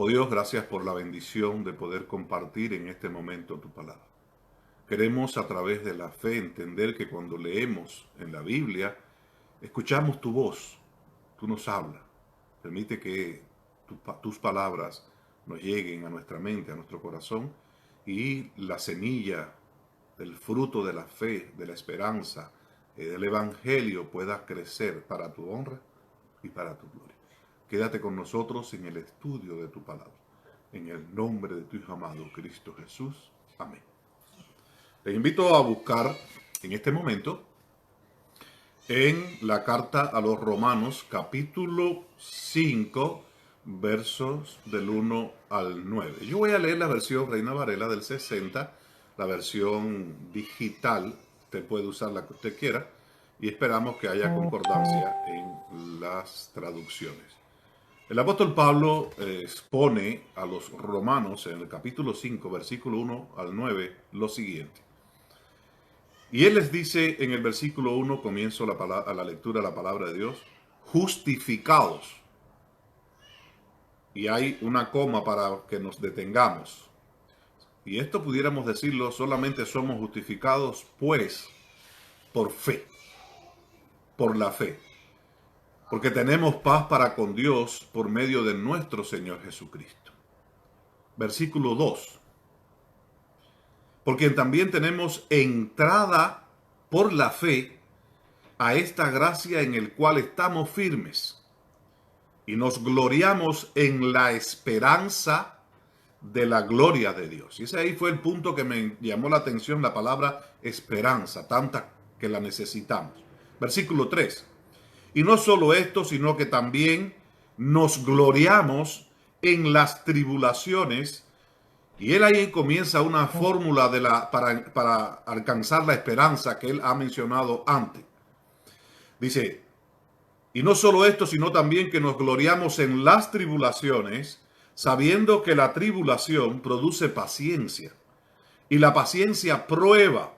Oh Dios, gracias por la bendición de poder compartir en este momento tu palabra. Queremos a través de la fe entender que cuando leemos en la Biblia, escuchamos tu voz, tú nos hablas. Permite que tus palabras nos lleguen a nuestra mente, a nuestro corazón, y la semilla del fruto de la fe, de la esperanza, del Evangelio pueda crecer para tu honra y para tu gloria. Quédate con nosotros en el estudio de tu palabra. En el nombre de tu Hijo amado, Cristo Jesús. Amén. Les invito a buscar en este momento en la carta a los Romanos, capítulo 5, versos del 1 al 9. Yo voy a leer la versión Reina Varela del 60, la versión digital. Usted puede usar la que usted quiera y esperamos que haya concordancia en las traducciones. El apóstol Pablo expone a los romanos en el capítulo 5, versículo 1 al 9, lo siguiente. Y él les dice en el versículo 1, comienzo a la lectura de la palabra de Dios, justificados. Y hay una coma para que nos detengamos. Y esto pudiéramos decirlo, solamente somos justificados pues por fe, por la fe. Porque tenemos paz para con Dios por medio de nuestro Señor Jesucristo. Versículo 2. Por quien también tenemos entrada por la fe a esta gracia en el cual estamos firmes y nos gloriamos en la esperanza de la gloria de Dios. Y ese ahí fue el punto que me llamó la atención, la palabra esperanza, tanta que la necesitamos. Versículo 3. Y no solo esto, sino que también nos gloriamos en las tribulaciones. Y él ahí comienza una fórmula para alcanzar la esperanza que él ha mencionado antes. Dice, y no solo esto, sino también que nos gloriamos en las tribulaciones, sabiendo que la tribulación produce paciencia. Y la paciencia prueba,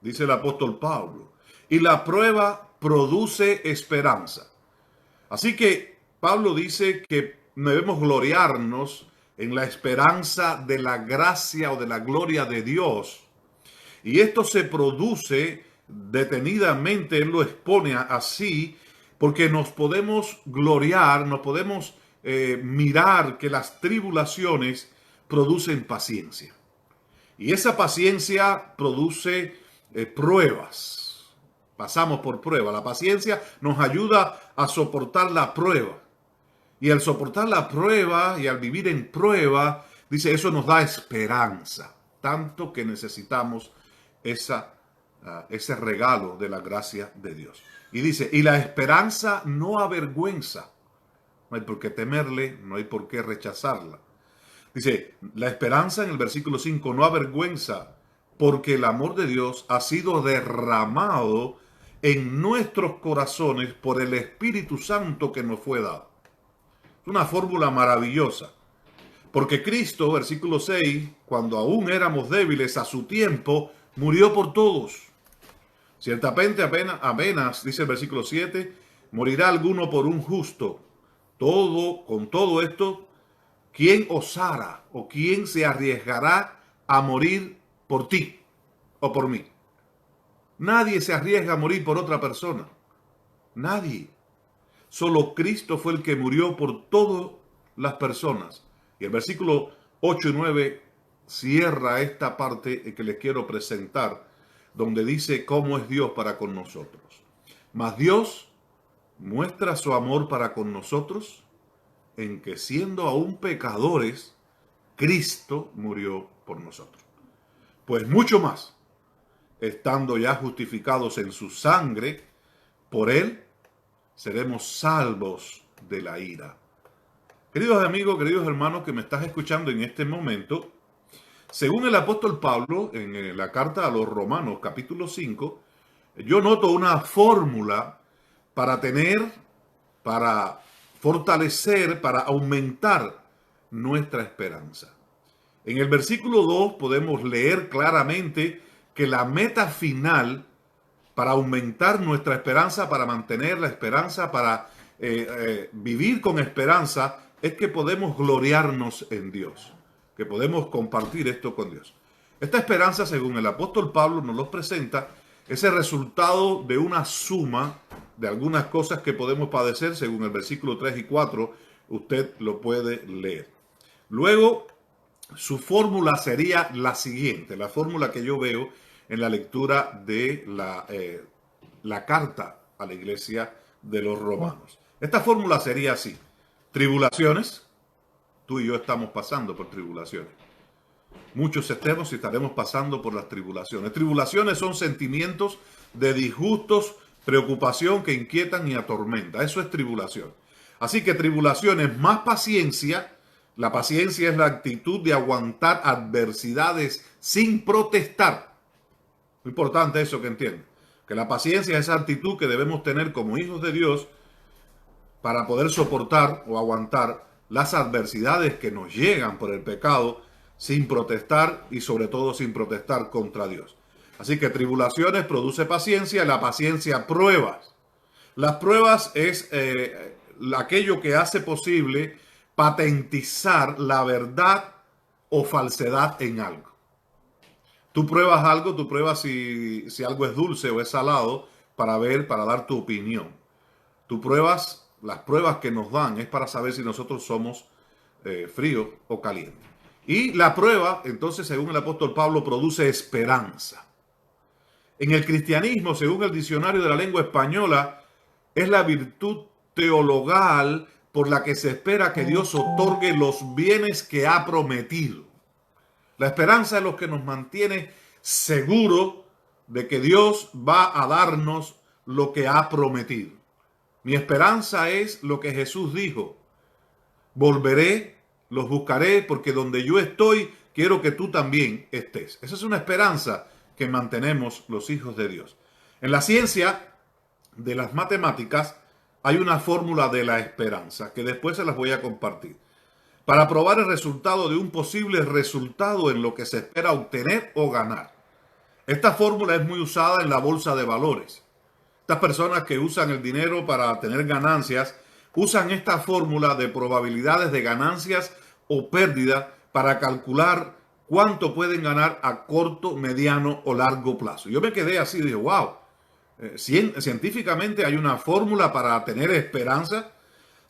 dice el apóstol Pablo. Y la prueba produce esperanza. Así que Pablo dice que debemos gloriarnos en la esperanza de la gracia o de la gloria de Dios. Y esto se produce detenidamente, él lo expone así, porque nos podemos gloriar, nos podemos mirar que las tribulaciones producen paciencia. Y esa paciencia produce pruebas. Pasamos por prueba. La paciencia nos ayuda a soportar la prueba. Y al soportar la prueba y al vivir en prueba, dice, eso nos da esperanza. Tanto que necesitamos ese regalo de la gracia de Dios. Y dice, y la esperanza no avergüenza. No hay por qué temerle, no hay por qué rechazarla. Dice, la esperanza en el versículo 5 no avergüenza, porque el amor de Dios ha sido derramado en nuestros corazones por el Espíritu Santo que nos fue dado. Es una fórmula maravillosa. Porque Cristo, versículo 6, cuando aún éramos débiles a su tiempo, murió por todos. Ciertamente apenas, dice el versículo 7, morirá alguno por un justo. Con todo esto, ¿quién osara o quién se arriesgará a morir por ti o por mí? Nadie se arriesga a morir por otra persona. Nadie. Solo Cristo fue el que murió por todas las personas. Y el versículo 8 y 9 cierra esta parte que les quiero presentar, donde dice cómo es Dios para con nosotros. Mas Dios muestra su amor para con nosotros en que siendo aún pecadores, Cristo murió por nosotros. Pues mucho más, estando ya justificados en su sangre, por él seremos salvos de la ira. Queridos amigos, queridos hermanos que me estás escuchando en este momento, según el apóstol Pablo, en la carta a los Romanos, capítulo 5, yo noto una fórmula para fortalecer, para aumentar nuestra esperanza. En el versículo 2 podemos leer claramente que la meta final para aumentar nuestra esperanza, para mantener la esperanza, para vivir con esperanza, es que podemos gloriarnos en Dios, que podemos compartir esto con Dios. Esta esperanza, según el apóstol Pablo nos lo presenta, es el resultado de una suma de algunas cosas que podemos padecer, según el versículo 3 y 4, usted lo puede leer. Luego, su fórmula sería la siguiente, la fórmula que yo veo en la lectura de la carta a la iglesia de los romanos. Esta fórmula sería así: tribulaciones, tú y yo estamos pasando por tribulaciones. Muchos estemos y estaremos pasando por las tribulaciones. Tribulaciones son sentimientos de disgustos, preocupación que inquietan y atormentan. Eso es tribulación. Así que tribulaciones más paciencia. La paciencia es la actitud de aguantar adversidades sin protestar. Muy importante eso que entiendan. Que la paciencia es esa actitud que debemos tener como hijos de Dios para poder soportar o aguantar las adversidades que nos llegan por el pecado sin protestar y sobre todo sin protestar contra Dios. Así que tribulaciones produce paciencia, la paciencia pruebas. Las pruebas es aquello que hace posible patentizar la verdad o falsedad en algo. Tú pruebas algo, tú pruebas si algo es dulce o es salado para dar tu opinión. Tú pruebas, las pruebas que nos dan es para saber si nosotros somos fríos o calientes. Y la prueba, entonces, según el apóstol Pablo, produce esperanza. En el cristianismo, según el diccionario de la lengua española, es la virtud teologal por la que se espera que Dios otorgue los bienes que ha prometido. La esperanza es lo que nos mantiene seguro de que Dios va a darnos lo que ha prometido. Mi esperanza es lo que Jesús dijo: volveré, los buscaré, porque donde yo estoy, quiero que tú también estés. Esa es una esperanza que mantenemos los hijos de Dios. En la ciencia de las matemáticas hay una fórmula de la esperanza que después se las voy a compartir para probar el resultado de un posible resultado en lo que se espera obtener o ganar. Esta fórmula es muy usada en la bolsa de valores. Estas personas que usan el dinero para tener ganancias usan esta fórmula de probabilidades de ganancias o pérdida para calcular cuánto pueden ganar a corto, mediano o largo plazo. Yo me quedé así, dije, wow, científicamente hay una fórmula para tener esperanza.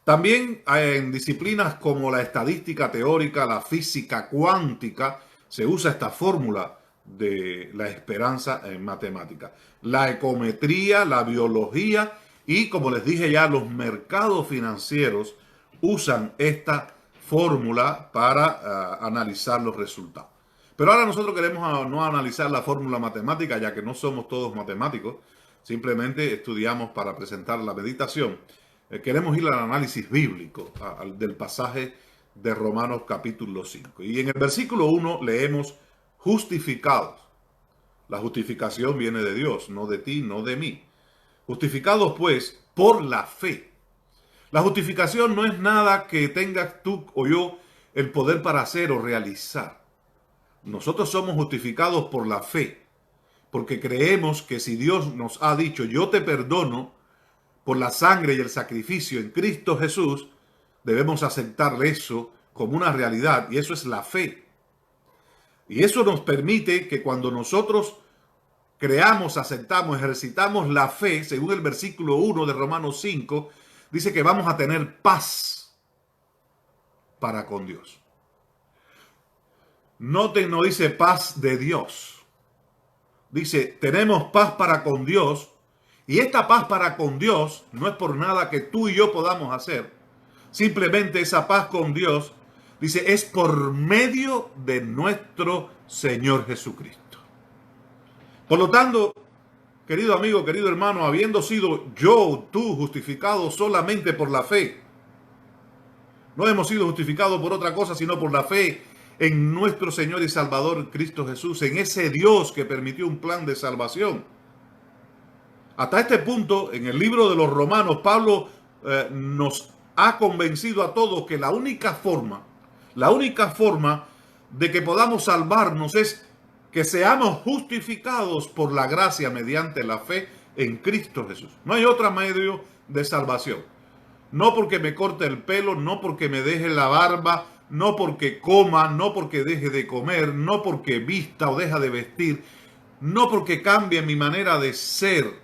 También en disciplinas como la estadística teórica, la física cuántica, se usa esta fórmula de la esperanza en matemática. La econometría, la biología y, como les dije ya, los mercados financieros usan esta fórmula para analizar los resultados. Pero ahora nosotros queremos no analizar la fórmula matemática, ya que no somos todos matemáticos. Simplemente estudiamos para presentar la meditación. Queremos ir al análisis bíblico del pasaje de Romanos capítulo 5. Y en el versículo 1 leemos justificados. La justificación viene de Dios, no de ti, no de mí. Justificados pues por la fe. La justificación no es nada que tengas tú o yo el poder para hacer o realizar. Nosotros somos justificados por la fe, porque creemos que si Dios nos ha dicho, yo te perdono por la sangre y el sacrificio en Cristo Jesús, debemos aceptar eso como una realidad, y eso es la fe. Y eso nos permite que cuando nosotros creamos, aceptamos, ejercitamos la fe, según el versículo 1 de Romanos 5, dice que vamos a tener paz para con Dios. Noten, no dice paz de Dios. Dice, tenemos paz para con Dios. Y esta paz para con Dios no es por nada que tú y yo podamos hacer. Simplemente esa paz con Dios, dice, es por medio de nuestro Señor Jesucristo. Por lo tanto, querido amigo, querido hermano, habiendo sido yo, tú, justificados solamente por la fe, no hemos sido justificados por otra cosa, sino por la fe en nuestro Señor y Salvador Cristo Jesús, en ese Dios que permitió un plan de salvación. Hasta este punto, en el libro de los Romanos, Pablo nos ha convencido a todos que la única forma de que podamos salvarnos es que seamos justificados por la gracia mediante la fe en Cristo Jesús. No hay otro medio de salvación. No porque me corte el pelo, no porque me deje la barba, no porque coma, no porque deje de comer, no porque vista o deja de vestir, no porque cambie mi manera de ser.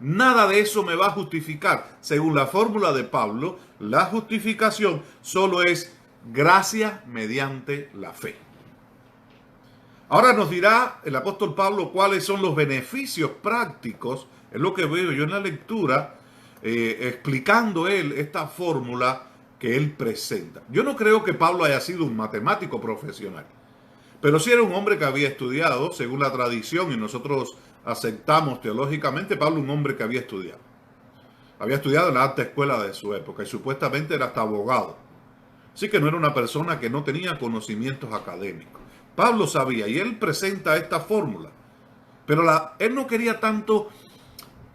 Nada de eso me va a justificar. Según la fórmula de Pablo, la justificación solo es gracia mediante la fe. Ahora nos dirá el apóstol Pablo cuáles son los beneficios prácticos, es lo que veo yo en la lectura, explicando él esta fórmula que él presenta. Yo no creo que Pablo haya sido un matemático profesional, pero sí era un hombre que había estudiado, según la tradición, y nosotros aceptamos teológicamente, Pablo un hombre que había estudiado. Había estudiado en la alta escuela de su época y supuestamente era hasta abogado. Así que no era una persona que no tenía conocimientos académicos. Pablo sabía y él presenta esta fórmula. Pero él no quería tanto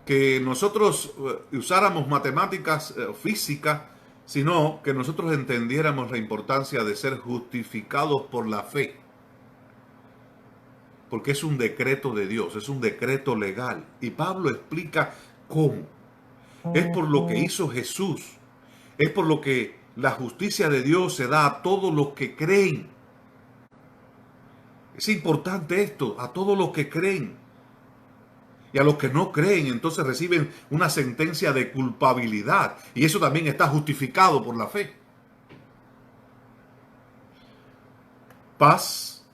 que nosotros usáramos matemáticas, física, sino que nosotros entendiéramos la importancia de ser justificados por la fe. Porque es un decreto de Dios, es un decreto legal. Y Pablo explica cómo. Es por lo que hizo Jesús. Es por lo que la justicia de Dios se da a todos los que creen. Es importante esto, a todos los que creen. Y a los que no creen, entonces reciben una sentencia de culpabilidad. Y eso también está justificado por la fe. Paz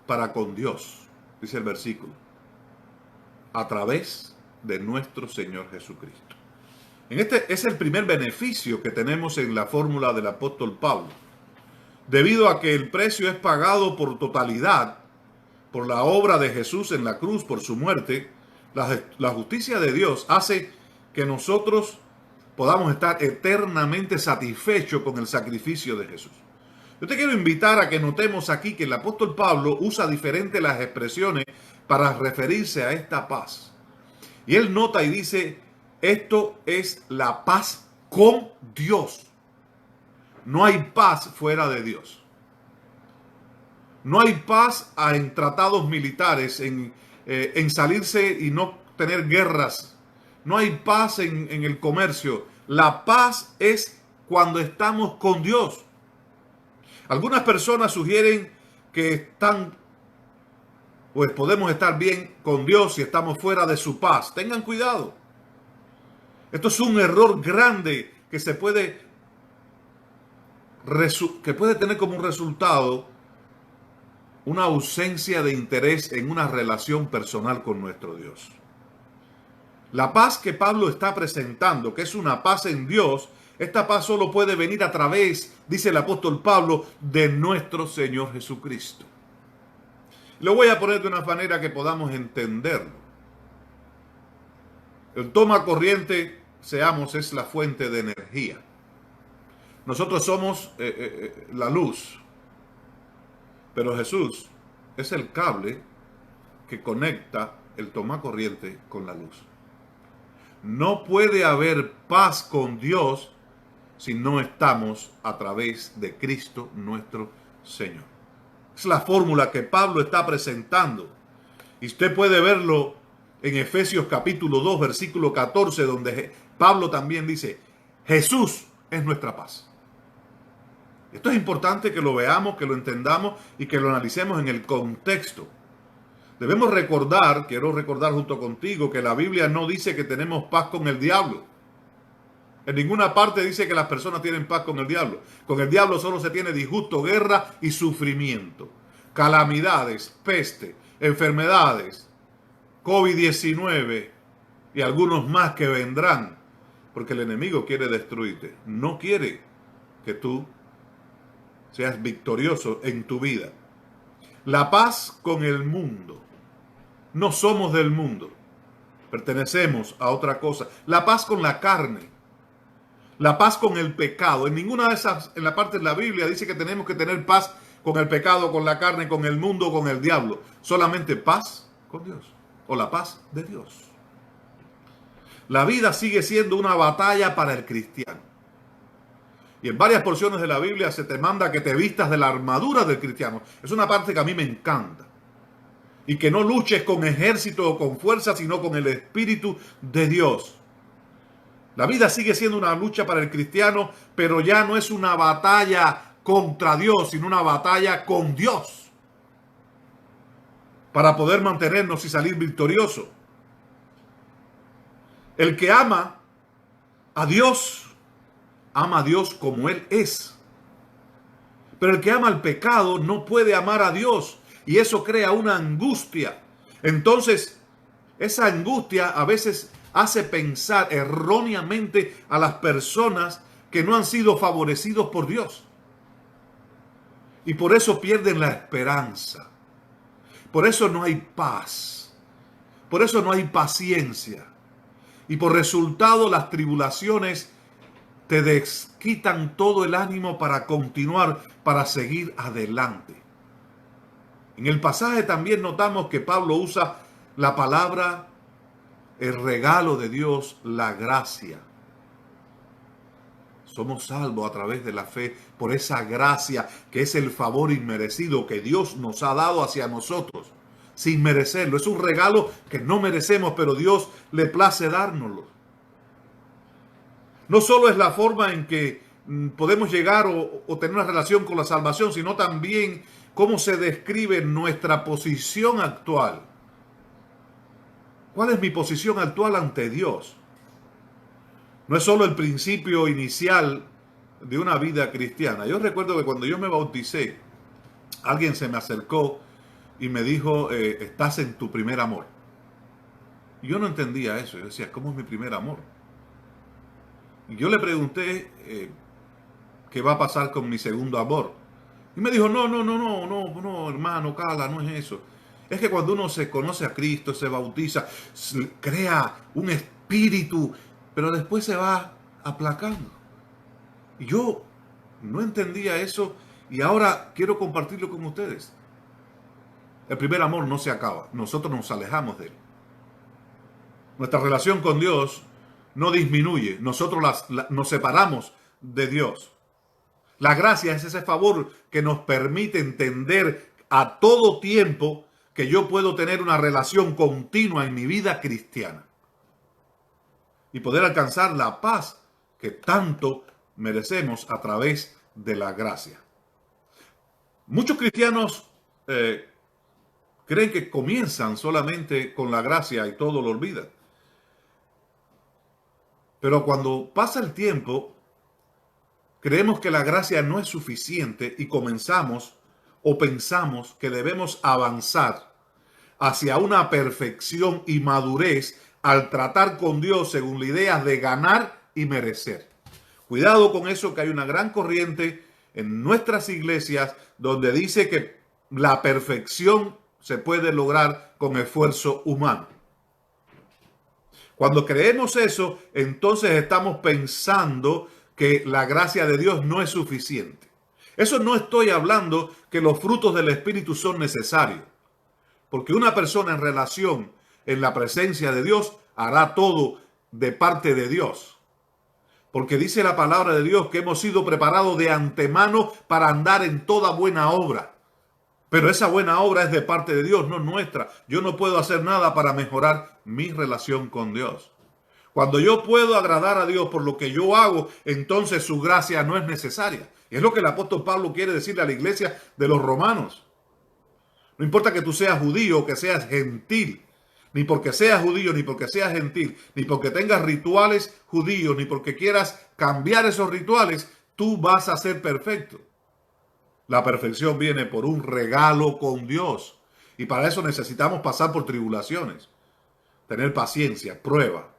para con Dios, dice el versículo, a través de nuestro Señor Jesucristo. Este es el primer beneficio que tenemos en la fórmula del apóstol Pablo. Debido a que el precio es pagado por totalidad, por la obra de Jesús en la cruz, por su muerte, la justicia de Dios hace que nosotros podamos estar eternamente satisfechos con el sacrificio de Jesús. Yo te quiero invitar a que notemos aquí que el apóstol Pablo usa diferentes las expresiones para referirse a esta paz. Y él nota y dice, esto es la paz con Dios. No hay paz fuera de Dios. No hay paz en tratados militares, en salirse y no tener guerras. No hay paz en el comercio. La paz es cuando estamos con Dios. Algunas personas sugieren que pues podemos estar bien con Dios si estamos fuera de su paz. Tengan cuidado. Esto es un error grande que puede tener como un resultado una ausencia de interés en una relación personal con nuestro Dios. La paz que Pablo está presentando, que es una paz en Dios, esta paz solo puede venir a través, dice el apóstol Pablo, de nuestro Señor Jesucristo. Lo voy a poner de una manera que podamos entenderlo. El toma corriente, es la fuente de energía. Nosotros somos la luz, pero Jesús es el cable que conecta el toma corriente con la luz. No puede haber paz con Dios si no estamos a través de Cristo nuestro Señor. Es la fórmula que Pablo está presentando. Y usted puede verlo en Efesios capítulo 2, versículo 14, donde Pablo también dice, Jesús es nuestra paz. Esto es importante que lo veamos, que lo entendamos y que lo analicemos en el contexto. Debemos quiero recordar junto contigo, que la Biblia no dice que tenemos paz con el diablo. En ninguna parte dice que las personas tienen paz con el diablo. Con el diablo solo se tiene disgusto, guerra y sufrimiento. Calamidades, peste, enfermedades, COVID-19 y algunos más que vendrán. Porque el enemigo quiere destruirte. No quiere que tú seas victorioso en tu vida. La paz con el mundo. No somos del mundo. Pertenecemos a otra cosa. La paz con la carne. La paz con el pecado. En ninguna de esas, en la parte de la Biblia dice que tenemos que tener paz con el pecado, con la carne, con el mundo, con el diablo. Solamente paz con Dios. O la paz de Dios. La vida sigue siendo una batalla para el cristiano. Y en varias porciones de la Biblia se te manda que te vistas de la armadura del cristiano. Es una parte que a mí me encanta. Y que no luches con ejército o con fuerza, sino con el Espíritu de Dios. La vida sigue siendo una lucha para el cristiano, pero ya no es una batalla contra Dios, sino una batalla con Dios para poder mantenernos y salir victorioso. El que ama a Dios como Él es. Pero el que ama al pecado no puede amar a Dios y eso crea una angustia. Entonces, esa angustia a veces hace pensar erróneamente a las personas que no han sido favorecidos por Dios. Y por eso pierden la esperanza. Por eso no hay paz. Por eso no hay paciencia. Y por resultado las tribulaciones te desquitan todo el ánimo para continuar, para seguir adelante. En el pasaje también notamos que Pablo usa la palabra, el regalo de Dios, la gracia. Somos salvos a través de la fe por esa gracia que es el favor inmerecido que Dios nos ha dado hacia nosotros, sin merecerlo. Es un regalo que no merecemos, pero Dios le place dárnoslo. No solo es la forma en que podemos llegar o tener una relación con la salvación, sino también cómo se describe nuestra posición actual. ¿Cuál es mi posición actual ante Dios? No es solo el principio inicial de una vida cristiana. Yo recuerdo que cuando yo me bauticé, alguien se me acercó y me dijo, estás en tu primer amor. Y yo no entendía eso. Yo decía, ¿cómo es mi primer amor? Y yo le pregunté, ¿qué va a pasar con mi segundo amor? Y me dijo, no, hermano, cala, no es eso. Es que cuando uno se conoce a Cristo, se bautiza, crea un espíritu, pero después se va aplacando. Y yo no entendía eso y ahora quiero compartirlo con ustedes. El primer amor no se acaba, nosotros nos alejamos de él. Nuestra relación con Dios no disminuye, nosotros nos separamos de Dios. La gracia es ese favor que nos permite entender a todo tiempo que yo puedo tener una relación continua en mi vida cristiana y poder alcanzar la paz que tanto merecemos a través de la gracia. Muchos cristianos creen que comienzan solamente con la gracia y todo lo olvidan. Pero cuando pasa el tiempo, creemos que la gracia no es suficiente y comenzamos o pensamos que debemos avanzar hacia una perfección y madurez al tratar con Dios según la idea de ganar y merecer. Cuidado con eso, que hay una gran corriente en nuestras iglesias donde dice que la perfección se puede lograr con esfuerzo humano. Cuando creemos eso, entonces estamos pensando que la gracia de Dios no es suficiente. Eso no estoy hablando que los frutos del Espíritu son necesarios. Porque una persona en relación en la presencia de Dios hará todo de parte de Dios. Porque dice la palabra de Dios que hemos sido preparados de antemano para andar en toda buena obra. Pero esa buena obra es de parte de Dios, no nuestra. Yo no puedo hacer nada para mejorar mi relación con Dios. Cuando yo puedo agradar a Dios por lo que yo hago, entonces su gracia no es necesaria. Y es lo que el apóstol Pablo quiere decirle a la iglesia de los romanos. No importa que tú seas judío o que seas gentil, ni porque seas judío, ni porque seas gentil, ni porque tengas rituales judíos, ni porque quieras cambiar esos rituales, tú vas a ser perfecto. La perfección viene por un regalo con Dios. Y para eso necesitamos pasar por tribulaciones, tener paciencia, prueba,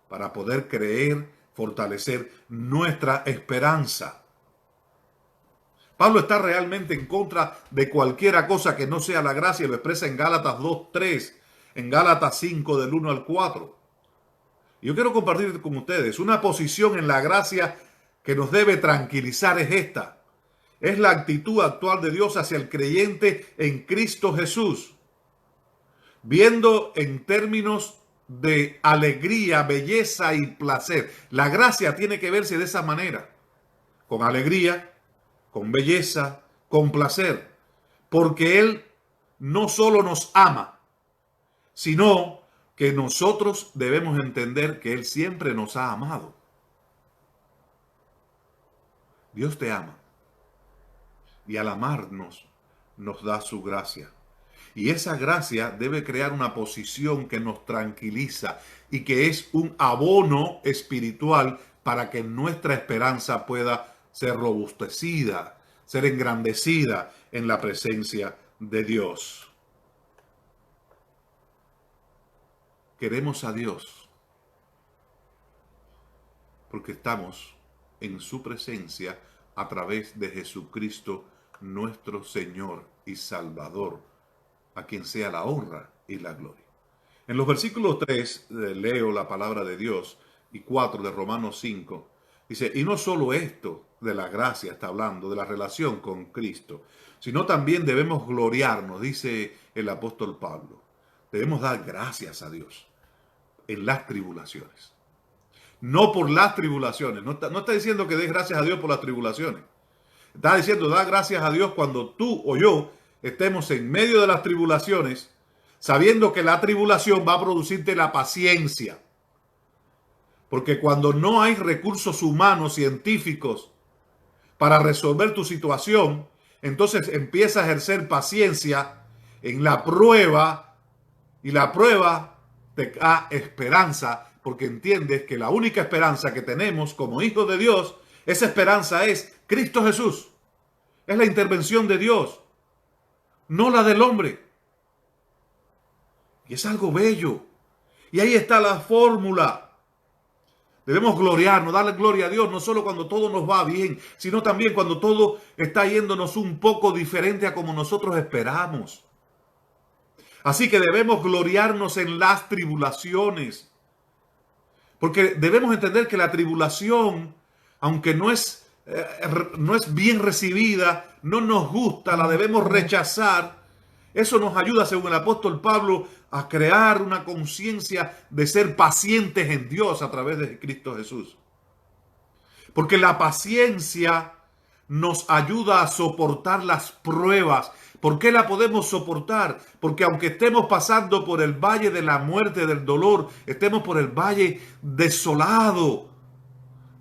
para poder creer, fortalecer nuestra esperanza. Pablo está realmente en contra de cualquiera cosa que no sea la gracia. Lo expresa en Gálatas 2:3, en Gálatas 5 del 1 al 4. Y yo quiero compartir con ustedes una posición en la gracia que nos debe tranquilizar es esta. Es la actitud actual de Dios hacia el creyente en Cristo Jesús. Viendo en términos de alegría, belleza y placer. La gracia tiene que verse de esa manera. Con alegría, con belleza, con placer. Porque Él no solo nos ama, sino que nosotros debemos entender que Él siempre nos ha amado. Dios te ama y al amarnos nos da su gracia. Y esa gracia debe crear una posición que nos tranquiliza y que es un abono espiritual para que nuestra esperanza pueda ser robustecida, ser engrandecida en la presencia de Dios. Queremos a Dios porque estamos en su presencia a través de Jesucristo, nuestro Señor y Salvador, a quien sea la honra y la gloria. En los versículos 3 leo la palabra de Dios y 4 de Romanos 5. Dice, y no solo esto de la gracia está hablando, de la relación con Cristo, sino también debemos gloriarnos, dice el apóstol Pablo. Debemos dar gracias a Dios en las tribulaciones. No por las tribulaciones. No está diciendo que des gracias a Dios por las tribulaciones. Está diciendo, da gracias a Dios cuando tú o yo estemos en medio de las tribulaciones, sabiendo que la tribulación va a producirte la paciencia. Porque cuando no hay recursos humanos, científicos, para resolver tu situación, entonces empieza a ejercer paciencia en la prueba, y la prueba te da esperanza, porque entiendes que la única esperanza que tenemos como hijos de Dios, esa esperanza es Cristo Jesús. Es la intervención de Dios, no la del hombre. Y es algo bello. Y ahí está la fórmula. Debemos gloriarnos, darle gloria a Dios, no solo cuando todo nos va bien, sino también cuando todo está yéndonos un poco diferente a como nosotros esperamos. Así que debemos gloriarnos en las tribulaciones. Porque debemos entender que la tribulación, aunque no es bien recibida, no nos gusta, la debemos rechazar. Eso nos ayuda, según el apóstol Pablo, a crear una conciencia de ser pacientes en Dios a través de Cristo Jesús. Porque la paciencia nos ayuda a soportar las pruebas. ¿Por qué la podemos soportar? Porque aunque estemos pasando por el valle de la muerte, del dolor, estemos por el valle desolado,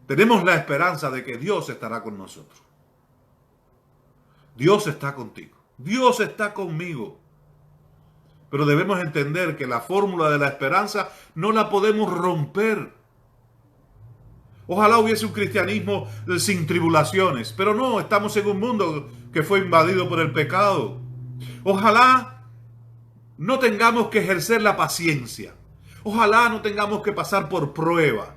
tenemos la esperanza de que Dios estará con nosotros. Dios está contigo. Dios está conmigo. Pero debemos entender que la fórmula de la esperanza no la podemos romper. Ojalá hubiese un cristianismo sin tribulaciones, pero no, estamos en un mundo que fue invadido por el pecado. Ojalá no tengamos que ejercer la paciencia. Ojalá no tengamos que pasar por prueba.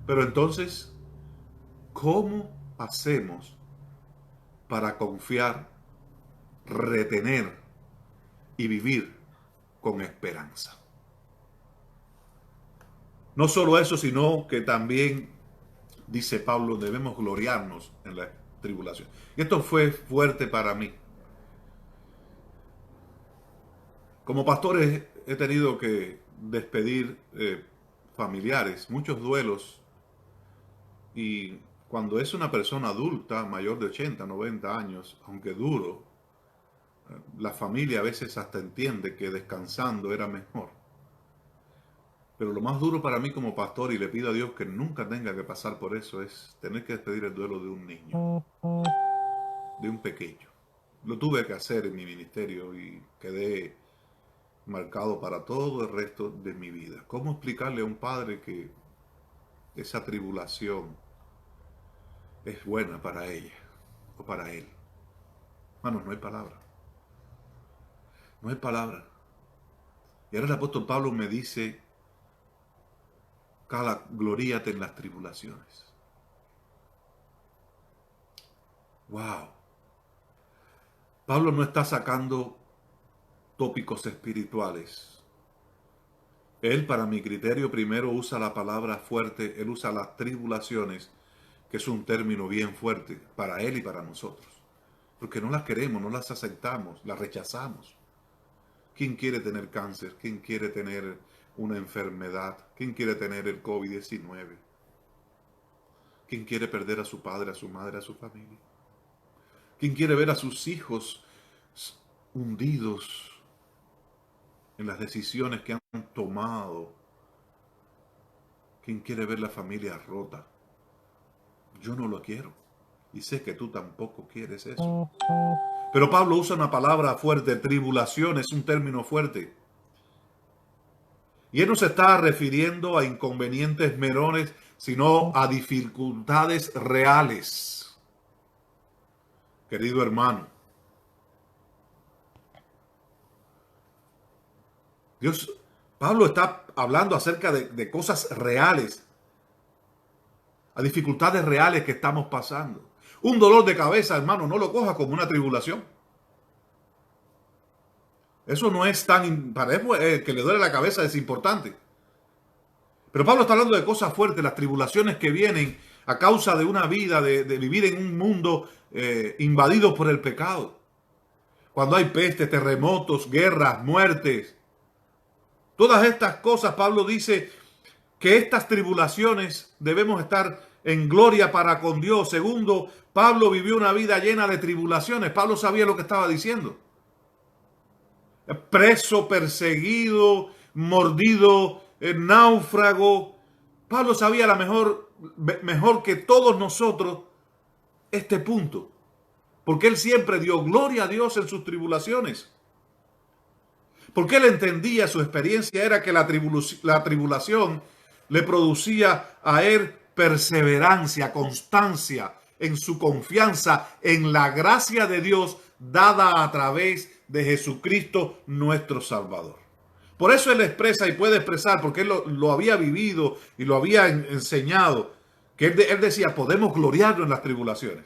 Pero entonces, ¿cómo hacemos para confiar, retener y vivir con esperanza? No solo eso, sino que también, dice Pablo, debemos gloriarnos en la tribulación. Y esto fue fuerte para mí. Como pastor he tenido que despedir familiares, muchos duelos. Y cuando es una persona adulta, mayor de 80, 90 años, aunque duro, la familia a veces hasta entiende que descansando era mejor. Pero lo más duro para mí como pastor, y le pido a Dios que nunca tenga que pasar por eso, es tener que despedir el duelo de un niño, de un pequeño. Lo tuve que hacer en mi ministerio y quedé marcado para todo el resto de mi vida. ¿Cómo explicarle a un padre que esa tribulación es buena para ella o para él? Hermanos, no hay palabra. No hay palabra. Y ahora el apóstol Pablo me dice, gloríate en las tribulaciones. Wow. Pablo no está sacando tópicos espirituales. Él, para mi criterio, primero usa la palabra fuerte, él usa las tribulaciones, que es un término bien fuerte para él y para nosotros. Porque no las queremos, no las aceptamos, las rechazamos. ¿Quién quiere tener cáncer? ¿Quién quiere tener una enfermedad? ¿Quién quiere tener el COVID-19? ¿Quién quiere perder a su padre, a su madre, a su familia? ¿Quién quiere ver a sus hijos hundidos en las decisiones que han tomado? ¿Quién quiere ver la familia rota? Yo no lo quiero. Y sé que tú tampoco quieres eso. Pero Pablo usa una palabra fuerte, tribulación es un término fuerte. Y él no se está refiriendo a inconvenientes menores, sino a dificultades reales. Querido hermano, Pablo está hablando acerca de cosas reales, a dificultades reales que estamos pasando. Un dolor de cabeza, hermano, no lo coja como una tribulación. Eso no es tan... Para él, que le duele la cabeza es importante. Pero Pablo está hablando de cosas fuertes, las tribulaciones que vienen a causa de una vida, de vivir en un mundo invadido por el pecado. Cuando hay pestes, terremotos, guerras, muertes. Todas estas cosas, Pablo dice que estas tribulaciones debemos estar en gloria para con Dios. Segundo, Pablo vivió una vida llena de tribulaciones. Pablo sabía lo que estaba diciendo. Preso, perseguido, mordido, náufrago. Pablo sabía mejor que todos nosotros este punto. Porque él siempre dio gloria a Dios en sus tribulaciones. Porque él entendía, su experiencia era que la tribulación le producía a él perseverancia, constancia en su confianza en la gracia de Dios dada a través de Jesucristo nuestro Salvador. Por eso él expresa y puede expresar, porque él lo había vivido y lo había enseñado, que él decía, podemos gloriarnos en las tribulaciones.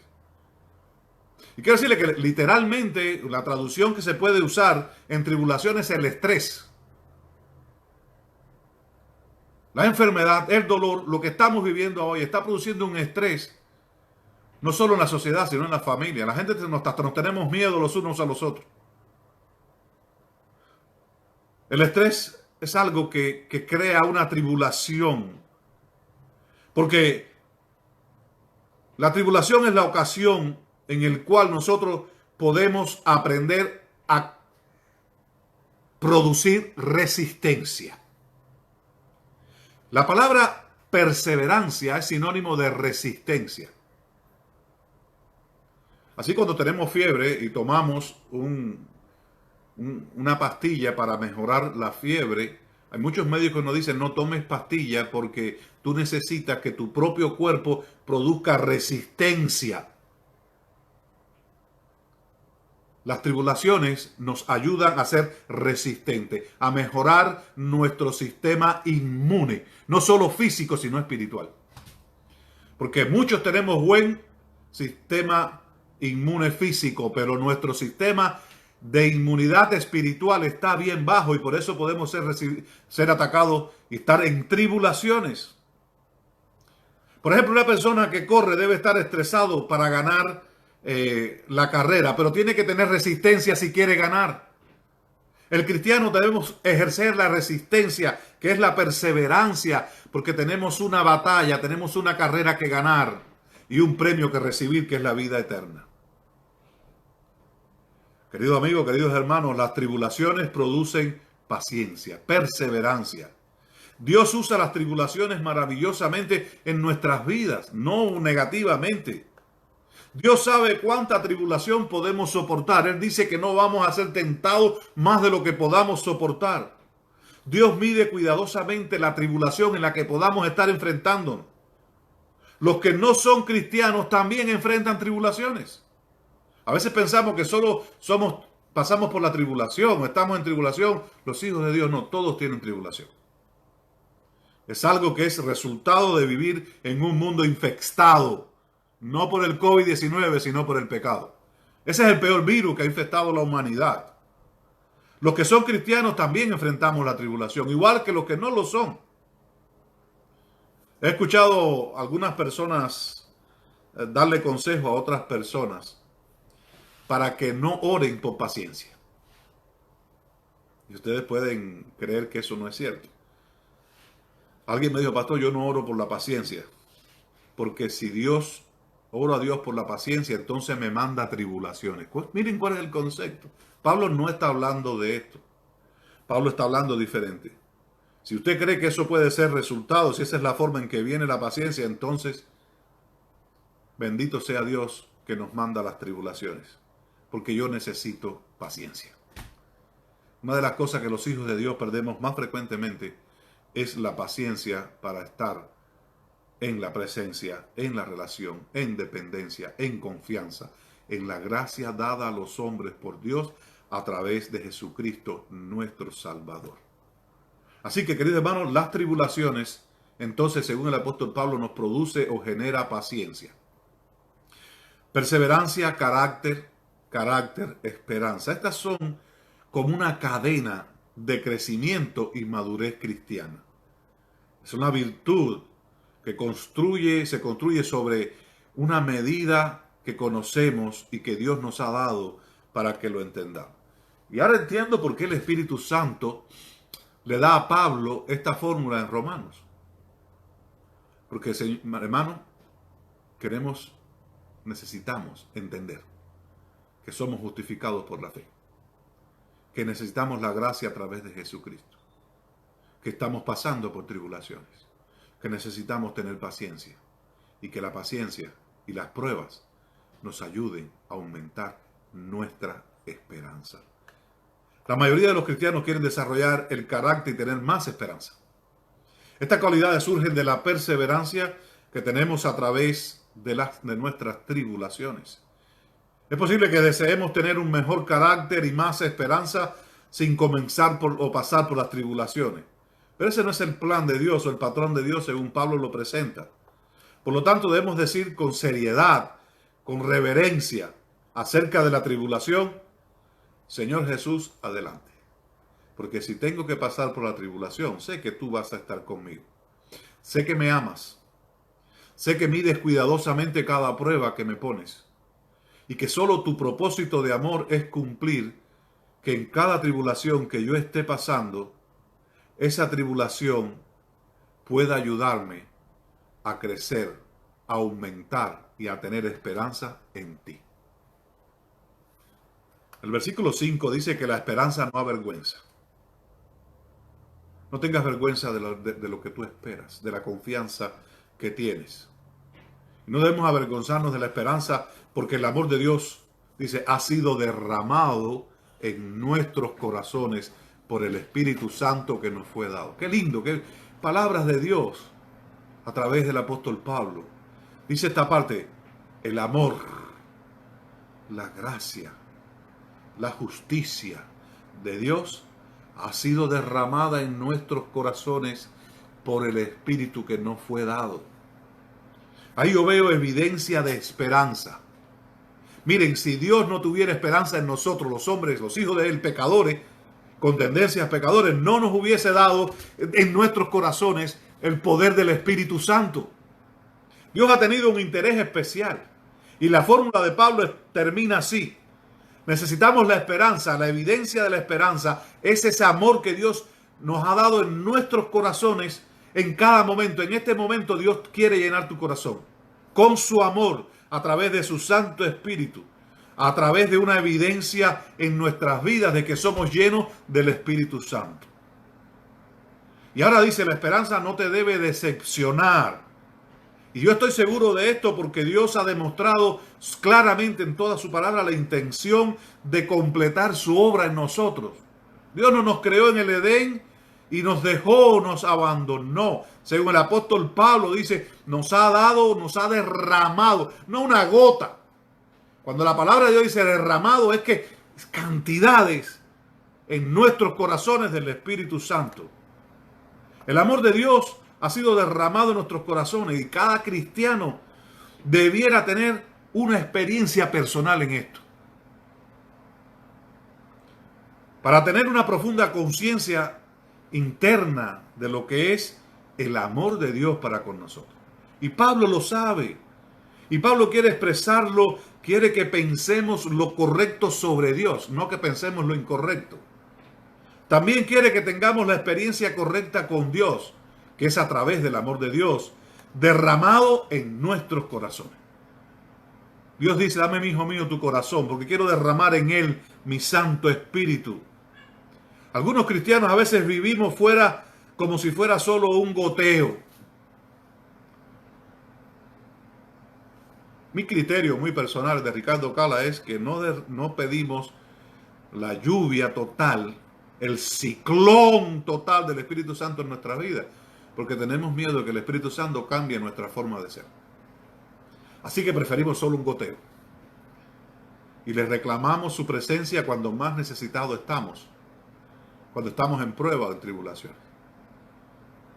Y quiero decirle que literalmente la traducción que se puede usar en tribulación es el estrés. La enfermedad, el dolor, lo que estamos viviendo hoy está produciendo un estrés, no solo en la sociedad, sino en la familia. La gente hasta nos tenemos miedo los unos a los otros. El estrés es algo que crea una tribulación, porque la tribulación es la ocasión en el cual nosotros podemos aprender a producir resistencia. La palabra perseverancia es sinónimo de resistencia. Así cuando tenemos fiebre y tomamos una pastilla para mejorar la fiebre, hay muchos médicos que nos dicen no tomes pastillas porque tú necesitas que tu propio cuerpo produzca resistencia. Las tribulaciones nos ayudan a ser resistentes, a mejorar nuestro sistema inmune, no solo físico, sino espiritual. Porque muchos tenemos buen sistema inmune físico, pero nuestro sistema de inmunidad espiritual está bien bajo y por eso podemos ser atacados y estar en tribulaciones. Por ejemplo, una persona que corre debe estar estresado para ganar la carrera, pero tiene que tener resistencia si quiere ganar. El cristiano debemos ejercer la resistencia, que es la perseverancia, porque tenemos una batalla, tenemos una carrera que ganar y un premio que recibir, que es la vida eterna. Querido amigo, queridos hermanos, las tribulaciones producen paciencia, perseverancia. Dios usa las tribulaciones maravillosamente en nuestras vidas, no negativamente. Dios sabe cuánta tribulación podemos soportar. Él dice que no vamos a ser tentados más de lo que podamos soportar. Dios mide cuidadosamente la tribulación en la que podamos estar enfrentándonos. Los que no son cristianos también enfrentan tribulaciones. A veces pensamos que solo pasamos por la tribulación, estamos en tribulación. Los hijos de Dios no, todos tienen tribulación. Es algo que es resultado de vivir en un mundo infectado. No por el COVID-19, sino por el pecado. Ese es el peor virus que ha infectado la humanidad. Los que son cristianos también enfrentamos la tribulación, igual que los que no lo son. He escuchado a algunas personas darle consejo a otras personas para que no oren por paciencia. Y ustedes pueden creer que eso no es cierto. Alguien me dijo, pastor, yo no oro por la paciencia, porque si oro a Dios por la paciencia, entonces me manda tribulaciones. Pues miren cuál es el concepto. Pablo no está hablando de esto. Pablo está hablando diferente. Si usted cree que eso puede ser resultado, si esa es la forma en que viene la paciencia, entonces Bendito sea Dios que nos manda las tribulaciones, porque yo necesito paciencia. Una de las cosas que los hijos de Dios perdemos más frecuentemente es la paciencia para estar en la presencia, en la relación, en dependencia, en confianza, en la gracia dada a los hombres por Dios a través de Jesucristo, nuestro Salvador. Así que, queridos hermanos, las tribulaciones, entonces, según el apóstol Pablo, nos produce o genera paciencia. Perseverancia, carácter, esperanza. Estas son como una cadena de crecimiento y madurez cristiana. Es una virtud que se construye sobre una medida que conocemos y que Dios nos ha dado para que lo entendamos. Y ahora entiendo por qué el Espíritu Santo le da a Pablo esta fórmula en Romanos. Porque, hermano, necesitamos entender que somos justificados por la fe, que necesitamos la gracia a través de Jesucristo, que estamos pasando por tribulaciones, que necesitamos tener paciencia y que la paciencia y las pruebas nos ayuden a aumentar nuestra esperanza. La mayoría de los cristianos quieren desarrollar el carácter y tener más esperanza. Estas cualidades surgen de la perseverancia que tenemos a través de nuestras tribulaciones. Es posible que deseemos tener un mejor carácter y más esperanza sin comenzar o pasar por las tribulaciones. Pero ese no es el plan de Dios o el patrón de Dios según Pablo lo presenta. Por lo tanto, debemos decir con seriedad, con reverencia acerca de la tribulación: Señor Jesús, adelante. Porque si tengo que pasar por la tribulación, sé que tú vas a estar conmigo. Sé que me amas. Sé que mides cuidadosamente cada prueba que me pones. Y que solo tu propósito de amor es cumplir que en cada tribulación que yo esté pasando, esa tribulación pueda ayudarme a crecer, a aumentar y a tener esperanza en ti. El versículo 5 dice que la esperanza no avergüenza. No tengas vergüenza de lo que tú esperas, de la confianza que tienes. No debemos avergonzarnos de la esperanza porque el amor de Dios, dice, ha sido derramado en nuestros corazones por el Espíritu Santo que nos fue dado. Qué lindo, qué palabras de Dios a través del apóstol Pablo. Dice esta parte: el amor, la gracia, la justicia de Dios ha sido derramada en nuestros corazones por el Espíritu que nos fue dado. Ahí yo veo evidencia de esperanza. Miren, si Dios no tuviera esperanza en nosotros, los hombres, los hijos de Él, pecadores, con tendencias pecadores, no nos hubiese dado en nuestros corazones el poder del Espíritu Santo. Dios ha tenido un interés especial. Y la fórmula de Pablo termina así: necesitamos la esperanza. La evidencia de la esperanza es ese amor que Dios nos ha dado en nuestros corazones en cada momento. En este momento Dios quiere llenar tu corazón con su amor a través de su Santo Espíritu, a través de una evidencia en nuestras vidas de que somos llenos del Espíritu Santo. Y ahora dice, la esperanza no te debe decepcionar. Y yo estoy seguro de esto porque Dios ha demostrado claramente en toda su palabra la intención de completar su obra en nosotros. Dios no nos creó en el Edén y nos dejó, nos abandonó. Según el apóstol Pablo dice, nos ha dado, nos ha derramado, no una gota. Cuando la palabra de Dios dice derramado, es que cantidades en nuestros corazones del Espíritu Santo. El amor de Dios ha sido derramado en nuestros corazones y cada cristiano debiera tener una experiencia personal en esto. Para tener una profunda conciencia interna de lo que es el amor de Dios para con nosotros. Y Pablo lo sabe. Y Pablo quiere expresarlo, quiere que pensemos lo correcto sobre Dios, no que pensemos lo incorrecto. También quiere que tengamos la experiencia correcta con Dios, que es a través del amor de Dios derramado en nuestros corazones. Dios dice, dame, mi hijo mío, tu corazón, porque quiero derramar en él mi Santo Espíritu. Algunos cristianos a veces vivimos fuera como si fuera solo un goteo. Mi criterio muy personal de Ricardo Cala es que no pedimos la lluvia total, el ciclón total del Espíritu Santo en nuestra vida, porque tenemos miedo de que el Espíritu Santo cambie nuestra forma de ser. Así que preferimos solo un goteo. Y le reclamamos su presencia cuando más necesitados estamos, cuando estamos en prueba de tribulaciones.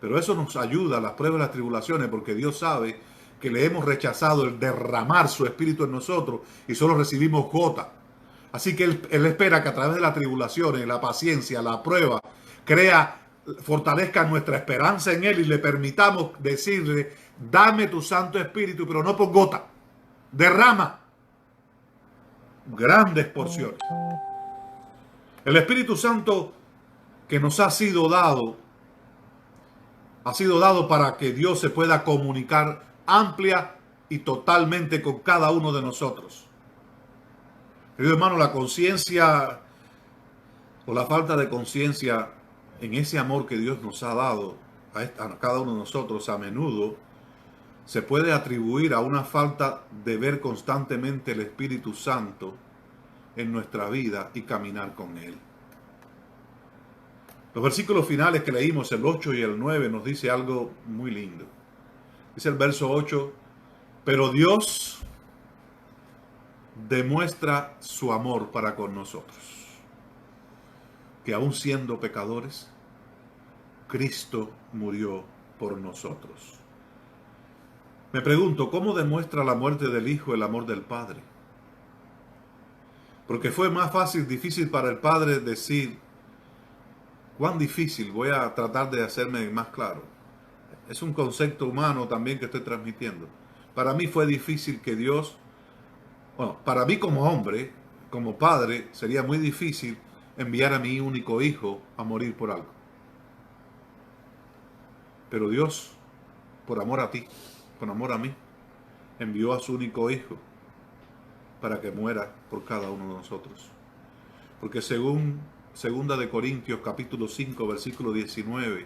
Pero eso nos ayuda a las pruebas y las tribulaciones, porque Dios sabe que le hemos rechazado el derramar su Espíritu en nosotros y solo recibimos gota. Así que Él espera que a través de las tribulaciones, la paciencia, la prueba, fortalezca nuestra esperanza en Él y le permitamos decirle, dame tu Santo Espíritu, pero no por gota, derrama grandes porciones. El Espíritu Santo que nos ha sido dado para que Dios se pueda comunicar amplia y totalmente con cada uno de nosotros. Querido hermano, la conciencia o la falta de conciencia en ese amor que Dios nos ha dado a cada uno de nosotros a menudo se puede atribuir a una falta de ver constantemente el Espíritu Santo en nuestra vida y caminar con Él. Los versículos finales que leímos, el 8 y el 9, nos dice algo muy lindo. Dice el verso 8, pero Dios demuestra su amor para con nosotros, que aun siendo pecadores, Cristo murió por nosotros. Me pregunto, ¿cómo demuestra la muerte del Hijo el amor del Padre? Porque fue más difícil para el Padre decir, ¿cuán difícil? Voy a tratar de hacerme más claro. Es un concepto humano también que estoy transmitiendo. Para mí fue difícil que Dios, para mí como hombre, como padre, sería muy difícil enviar a mi único hijo a morir por algo. Pero Dios, por amor a ti, por amor a mí, envió a su único hijo para que muera por cada uno de nosotros. Porque según 2 Corintios capítulo 5 versículo 19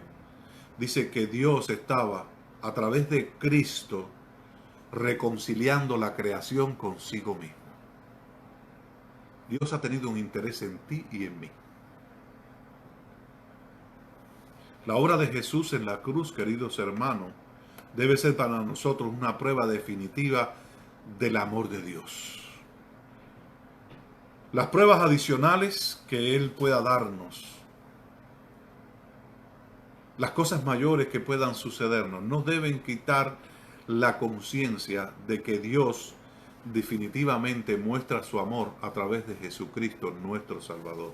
dice que Dios estaba a través de Cristo reconciliando la creación consigo mismo. Dios ha tenido un interés en ti y en mí. La obra de Jesús en la cruz, queridos hermanos, debe ser para nosotros una prueba definitiva del amor de Dios. Las pruebas adicionales que Él pueda darnos, las cosas mayores que puedan sucedernos, no deben quitar la conciencia de que Dios definitivamente muestra su amor a través de Jesucristo, nuestro Salvador.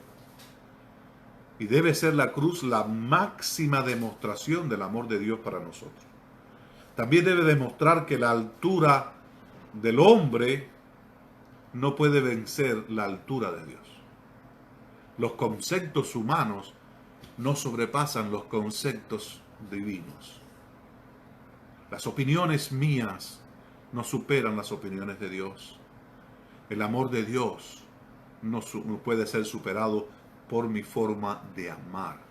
Y debe ser la cruz la máxima demostración del amor de Dios para nosotros. También debe demostrar que la altura del hombre no puede vencer la altura de Dios. Los conceptos humanos no sobrepasan los conceptos divinos. Las opiniones mías no superan las opiniones de Dios. El amor de Dios no puede ser superado por mi forma de amar.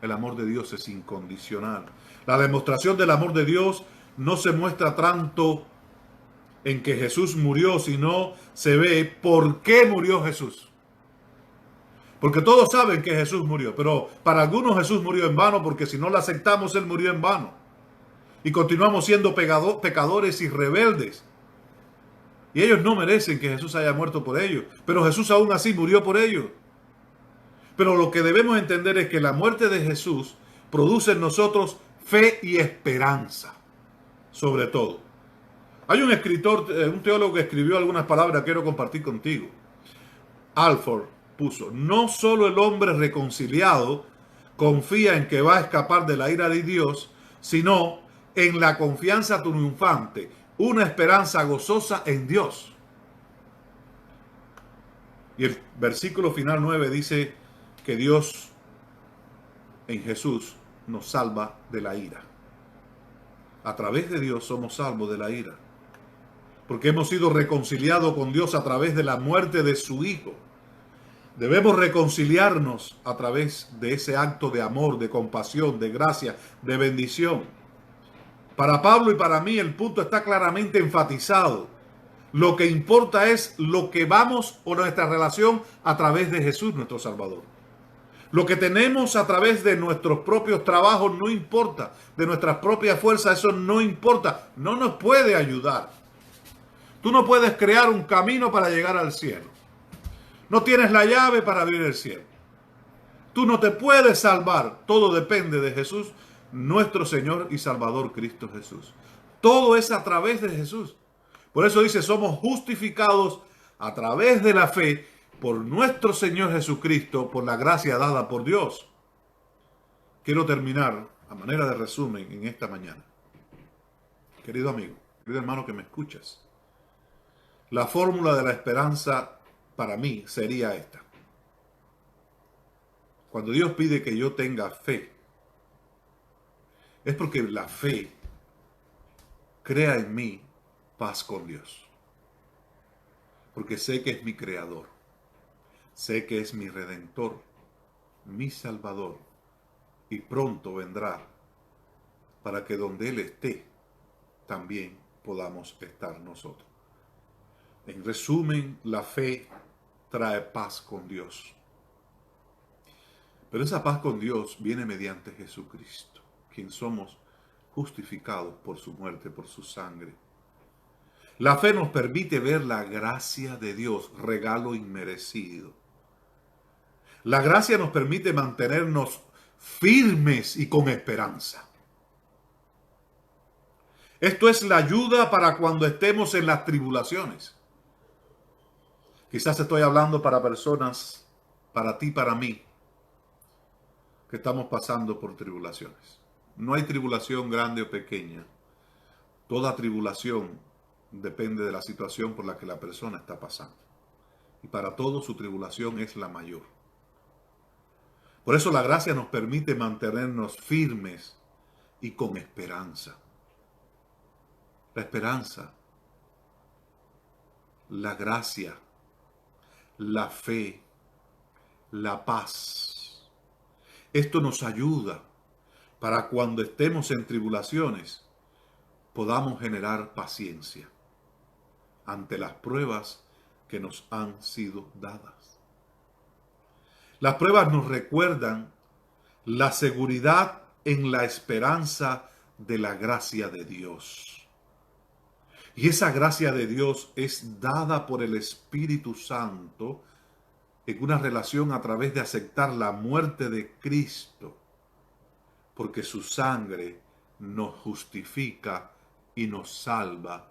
El amor de Dios es incondicional. La demostración del amor de Dios no se muestra tanto en que Jesús murió, sino se ve por qué murió Jesús. Porque todos saben que Jesús murió, pero para algunos Jesús murió en vano, porque si no lo aceptamos, Él murió en vano. Y continuamos siendo pecadores y rebeldes. Y ellos no merecen que Jesús haya muerto por ellos, pero Jesús aún así murió por ellos. Pero lo que debemos entender es que la muerte de Jesús produce en nosotros fe y esperanza, sobre todo. Hay un escritor, un teólogo que escribió algunas palabras que quiero compartir contigo. Alford puso, no solo el hombre reconciliado confía en que va a escapar de la ira de Dios, sino en la confianza triunfante, una esperanza gozosa en Dios. Y el versículo final 9 dice que Dios en Jesús nos salva de la ira. A través de Dios somos salvos de la ira. Porque hemos sido reconciliados con Dios a través de la muerte de su Hijo. Debemos reconciliarnos a través de ese acto de amor, de compasión, de gracia, de bendición. Para Pablo y para mí el punto está claramente enfatizado. Lo que importa es lo que vamos o nuestra relación a través de Jesús, nuestro Salvador. Lo que tenemos a través de nuestros propios trabajos no importa, de nuestras propias fuerzas, eso no importa, no nos puede ayudar. Tú no puedes crear un camino para llegar al cielo. No tienes la llave para abrir el cielo. Tú no te puedes salvar. Todo depende de Jesús, nuestro Señor y Salvador Cristo Jesús. Todo es a través de Jesús. Por eso dice, somos justificados a través de la fe por nuestro Señor Jesucristo, por la gracia dada por Dios. Quiero terminar a manera de resumen en esta mañana. Querido amigo, querido hermano que me escuchas, la fórmula de la esperanza para mí sería esta. Cuando Dios pide que yo tenga fe, es porque la fe crea en mí paz con Dios. Porque sé que es mi creador, sé que es mi redentor, mi salvador, y pronto vendrá para que donde Él esté, también podamos estar nosotros. En resumen, la fe trae paz con Dios. Pero esa paz con Dios viene mediante Jesucristo, quien somos justificados por su muerte, por su sangre. La fe nos permite ver la gracia de Dios, regalo inmerecido. La gracia nos permite mantenernos firmes y con esperanza. Esto es la ayuda para cuando estemos en las tribulaciones. Quizás estoy hablando para personas, para ti, para mí, que estamos pasando por tribulaciones. No hay tribulación grande o pequeña. Toda tribulación depende de la situación por la que la persona está pasando. Y para todos su tribulación es la mayor. Por eso la gracia nos permite mantenernos firmes y con esperanza. La esperanza, la gracia, la fe, la paz. Esto nos ayuda para cuando estemos en tribulaciones podamos generar paciencia ante las pruebas que nos han sido dadas. Las pruebas nos recuerdan la seguridad en la esperanza de la gracia de Dios. Y esa gracia de Dios es dada por el Espíritu Santo en una relación a través de aceptar la muerte de Cristo, porque su sangre nos justifica y nos salva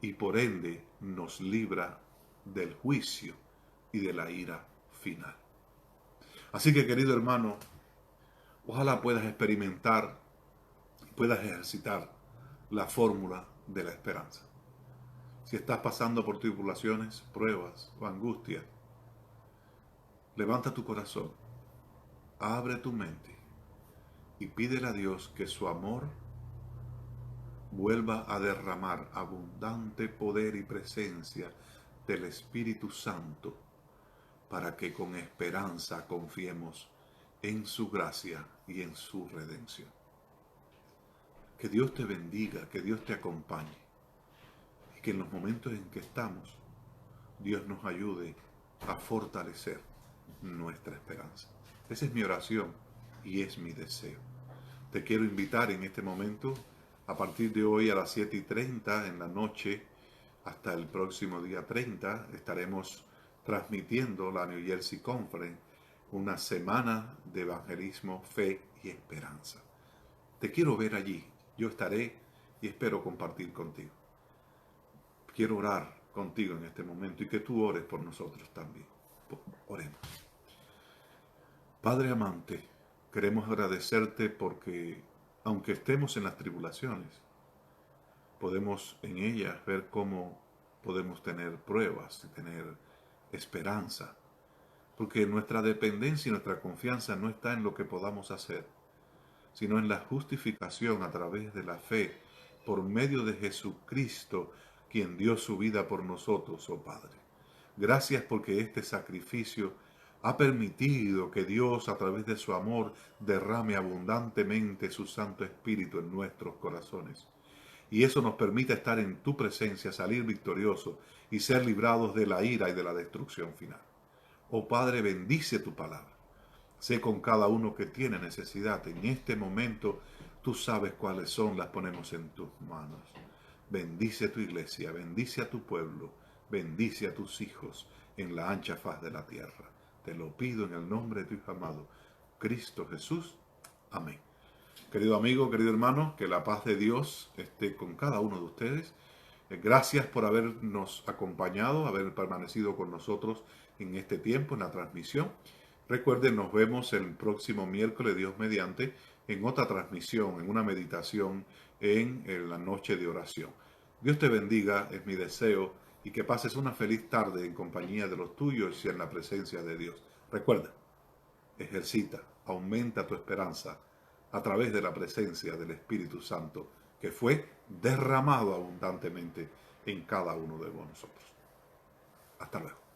y por ende nos libra del juicio y de la ira final. Así que, querido hermano, ojalá puedas experimentar, puedas ejercitar la fórmula de la esperanza. Si estás pasando por tribulaciones, pruebas o angustias, levanta tu corazón, abre tu mente y pídele a Dios que su amor vuelva a derramar abundante poder y presencia del Espíritu Santo para que con esperanza confiemos en su gracia y en su redención. Que Dios te bendiga, que Dios te acompañe y que en los momentos en que estamos, Dios nos ayude a fortalecer nuestra esperanza. Esa es mi oración y es mi deseo. Te quiero invitar en este momento, a partir de hoy a las 7:30 en la noche, hasta el próximo día 30, estaremos transmitiendo la New Jersey Conference, una semana de evangelismo, fe y esperanza. Te quiero ver allí, yo estaré y espero compartir contigo. Quiero orar contigo en este momento y que tú ores por nosotros también. Oremos. Padre amante, queremos agradecerte porque, aunque estemos en las tribulaciones, podemos en ellas ver cómo podemos tener pruebas y tener esperanza. Porque nuestra dependencia y nuestra confianza no está en lo que podamos hacer, sino en la justificación a través de la fe por medio de Jesucristo, quien dio su vida por nosotros, oh Padre. Gracias porque este sacrificio ha permitido que Dios, a través de su amor, derrame abundantemente su Santo Espíritu en nuestros corazones. y eso nos permite estar en tu presencia, salir victorioso y ser librados de la ira y de la destrucción final. Oh Padre, bendice tu palabra. Sé con cada uno que tiene necesidad. En este momento tú sabes cuáles son, las ponemos en tus manos. Bendice tu iglesia, bendice a tu pueblo, bendice a tus hijos en la ancha faz de la tierra. Te lo pido en el nombre de tu Hijo amado, Cristo Jesús. Amén. Querido amigo, querido hermano, que la paz de Dios esté con cada uno de ustedes. Gracias por habernos acompañado, haber permanecido con nosotros en este tiempo, en la transmisión. Recuerden, nos vemos el próximo miércoles, Dios mediante, en otra transmisión, en una meditación en la noche de oración. Dios te bendiga, es mi deseo, y que pases una feliz tarde en compañía de los tuyos y en la presencia de Dios. Recuerda, ejercita, aumenta tu esperanza a través de la presencia del Espíritu Santo, que fue derramado abundantemente en cada uno de nosotros. Hasta luego.